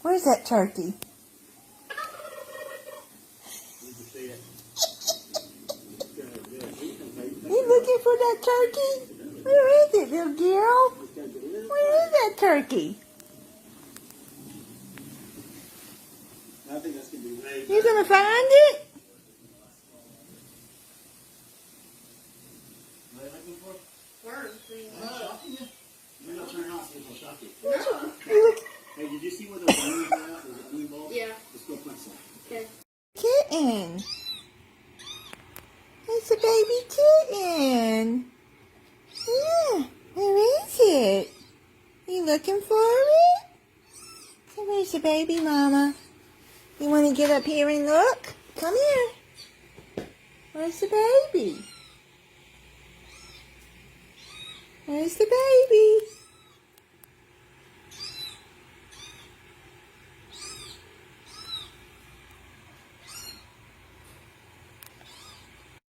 Where's that turkey? You looking for that turkey? Where is it, little girl? Where is that turkey? I think that's going to be way You gonna find it? Hey, did you see where those balloons are at? Those balloon balls? Yeah. Let's go put some. Okay. Kitten. It's a baby kitten. Yeah, where is it? You looking for it? So where's the baby, Mama? You want to get up here and look? Come here. Where's the baby? Where's the baby?